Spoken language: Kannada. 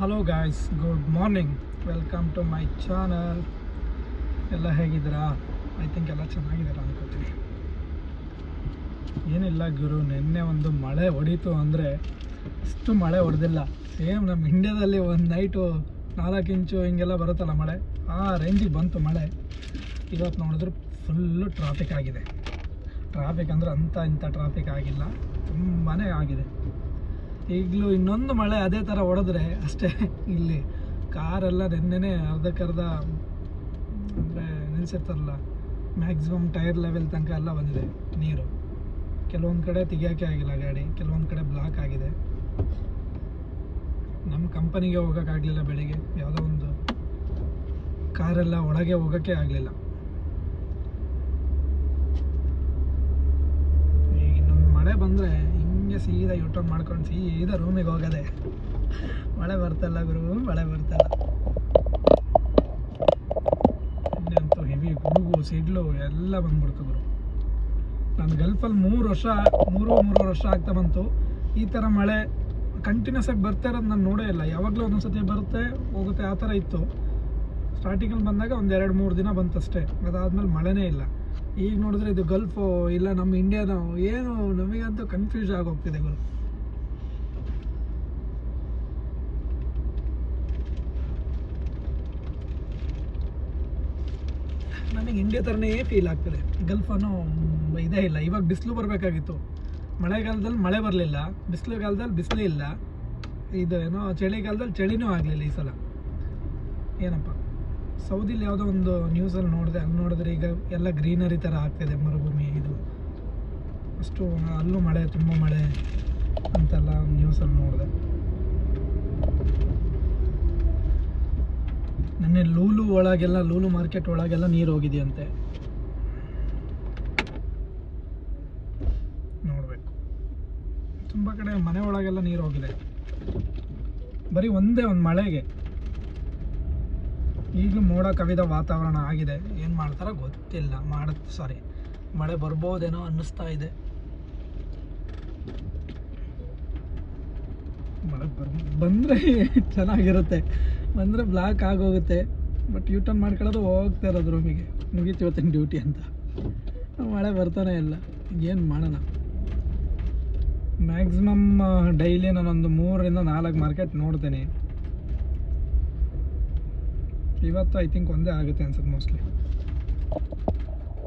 Hello guys, good morning. Welcome to my channel. ಎಲ್ಲ ಹೇಗಿದ್ದೀರಾ? ಐ ಥಿಂಕ್ ಎಲ್ಲ ಚೆನ್ನಾಗಿದ್ದೀರಾ ಅನ್ಕೋತೀನಿ. ಏನಿಲ್ಲ ಗುರು, ನಿನ್ನೆ ಒಂದು ಮಳೆ ಹೊಡೀತು ಅಂದರೆ ಅಷ್ಟು ಮಳೆ ಹೊಡೆದಿಲ್ಲ. ಸೇಮ್ ನಮ್ಮ ಇಂಡ್ಯಾದಲ್ಲಿ ಒಂದು ನೈಟು 4 ಇಂಚು ಹಿಂಗೆಲ್ಲ ಬರುತ್ತಲ್ಲ ಮಳೆ, ಆ ರೇಂಜಿಗೆ ಬಂತು ಮಳೆ. ಇವತ್ತು ನೋಡಿದ್ರೆ ಫುಲ್ಲು ಟ್ರಾಫಿಕ್ ಆಗಿದೆ. ಟ್ರಾಫಿಕ್ ಅಂದರೆ ಇಂಥ ಟ್ರಾಫಿಕ್ ಆಗಿಲ್ಲ, ತುಂಬಾ ಆಗಿದೆ. ಈಗಲೂ ಇನ್ನೊಂದು ಮಳೆ ಅದೇ ಥರ ಹೊಡೆದ್ರೆ ಅಷ್ಟೇ. ಇಲ್ಲಿ ಕಾರೆಲ್ಲ ನೆನ್ನೆನೇ ಅರ್ಧಕ್ಕರ್ಧ ಅಂದರೆ ನಿಲ್ಲಿಸಿರ್ತಾರಲ್ಲ, ಮ್ಯಾಕ್ಸಿಮಮ್ ಟೈರ್ ಲೆವೆಲ್ ತನಕ ಎಲ್ಲ ಬಂದಿದೆ ನೀರು. ಕೆಲವೊಂದು ಕಡೆ ತೆಗಿಯೋಕ್ಕೆ ಆಗಿಲ್ಲ ಗಾಡಿ, ಕೆಲವೊಂದು ಕಡೆ ಬ್ಲಾಕ್ ಆಗಿದೆ. ನಮ್ಮ ಕಂಪನಿಗೆ ಹೋಗೋಕ್ಕಾಗಲಿಲ್ಲ ಬೆಳಿಗ್ಗೆ, ಯಾವುದೋ ಒಂದು ಕಾರೆಲ್ಲ ಒಳಗೆ ಹೋಗೋಕ್ಕೆ ಆಗಲಿಲ್ಲ. ಈಗ ಇನ್ನೊಂದು ಮಳೆ ಬಂದರೆ ಹಿಂಗೆ ಸೀದಾ ಯೂಟರ್ನ್ ಮಾಡ್ಕೊಂಡು ಸೀದಾ ರೂಮಿಗೆ ಹೋಗೋದೆ. ಮಳೆ ಬರ್ತಲ್ಲ ಗುರು, ಮಳೆ ಬರ್ತಲ್ಲ. ಇನ್ನಂತೂ ಹೆವಿ ಗುಡುಗು ಸಿಡ್ಲು ಎಲ್ಲ ಬಂದ್ಬಿಡ್ತು ಗುರು. ನಾನು ಗಲ್ಫಲ್ಲಿ 3 ವರ್ಷ ಆಗ್ತಾ ಬಂತು. ಈ ಥರ ಮಳೆ ಕಂಟಿನ್ಯೂಸ್ ಆಗಿ ಬರ್ತಾ ಇರೋದು ನಾನು ನೋಡೇ ಇಲ್ಲ. ಯಾವಾಗಲೂ ಒಂದೊಂದು ಸತಿ ಬರುತ್ತೆ ಹೋಗುತ್ತೆ, ಆ ಥರ ಇತ್ತು. ಸ್ಟಾರ್ಟಿಂಗಲ್ಲಿ ಬಂದಾಗ ಒಂದು 2-3 ದಿನ ಬಂತಷ್ಟೇ, ಅದಾದಮೇಲೆ ಮಳೆನೇ ಇಲ್ಲ. ಈಗ ನೋಡಿದ್ರೆ ಇದು ಗಲ್ಫು ಇಲ್ಲ ನಮ್ಮ ಇಂಡಿಯಾದ, ಏನು ನಮಗಂತೂ ಕನ್ಫ್ಯೂಸ್ ಆಗೋಗ್ತಿದೆ ಗುರು. ನಮಗೆ ಇಂಡಿಯಾ ಥರನೇ ಫೀಲ್ ಆಗ್ತದೆ. ಗಲ್ಫ್ ಅನ್ನೋ ಇದೇ ಇಲ್ಲ. ಇವಾಗ ಬಿಸಿಲು ಬರಬೇಕಾಗಿತ್ತು, ಮಳೆಗಾಲದಲ್ಲಿ ಮಳೆ ಬರಲಿಲ್ಲ, ಬಿಸಿಲುಗಾಲದಲ್ಲಿ ಬಿಸಿಲೇ ಇಲ್ಲ, ಇದು ಏನೋ ಚಳಿಗಾಲದಲ್ಲಿ ಚಳಿನೂ ಆಗಲಿಲ್ಲ ಈ ಸಲ. ಏನಪ್ಪ, ಸೌದಿಲಿ ಯಾವುದೋ ಒಂದು ನ್ಯೂಸಲ್ಲಿ ನೋಡಿದೆ, ಅಲ್ಲಿ ನೋಡಿದ್ರೆ ಈಗ ಎಲ್ಲ ಗ್ರೀನರಿ ಥರ ಆಗ್ತಿದೆ, ಮರುಭೂಮಿ ಇದು. ಅಷ್ಟು ಅಲ್ಲೂ ಮಳೆ, ತುಂಬ ಮಳೆ ಅಂತೆಲ್ಲ ನ್ಯೂಸಲ್ಲಿ ನೋಡಿದೆ. ನೆನ್ನೆ ಲೂಲು ಮಾರ್ಕೆಟ್ ಒಳಗೆಲ್ಲ ನೀರು ಹೋಗಿದೆಯಂತೆ. ನೋಡಬೇಕು. ತುಂಬ ಕಡೆ ಮನೆ ಒಳಗೆಲ್ಲ ನೀರು ಹೋಗಿದೆ, ಬರೀ ಒಂದೇ ಒಂದು ಮಳೆಗೆ. ಈಗ ಮೋಡ ಕವಿದ ವಾತಾವರಣ ಆಗಿದೆ. ಏನು ಮಾಡ್ತಾರೋ ಗೊತ್ತಿಲ್ಲ. ಮಳೆ ಬರ್ಬೋದೇನೋ ಅನ್ನಿಸ್ತಾ ಇದೆ. ಮಳೆ ಬಂದರೆ ಚೆನ್ನಾಗಿರುತ್ತೆ, ಬಂದರೆ ಬ್ಲಾಕ್ ಆಗೋಗುತ್ತೆ. ಬಟ್ ಯೂಟರ್ನ್ ಮಾಡ್ಕೊಳ್ಳೋದು ಹೋಗ್ತಾ ಇರೋದು ರೂಮಿಗೆ, ಮುಗೀತು ಇವತ್ತಿನ ಡ್ಯೂಟಿ ಅಂತ. ಮಳೆ ಬರ್ತಾನೆ ಇಲ್ಲ, ಏನು ಮಾಡೋಣ. ಮ್ಯಾಕ್ಸಿಮಮ್ ಡೈಲಿ ನಾನೊಂದು 3-4 ಮಾರ್ಕೆಟ್ ನೋಡ್ತೇನೆ. ಇವತ್ತು ಐ ಥಿಂಕ್ ಒಂದೇ ಆಗುತ್ತೆ ಅನ್ಸುತ್ತೆ ಮೋಸ್ಟ್ಲಿ.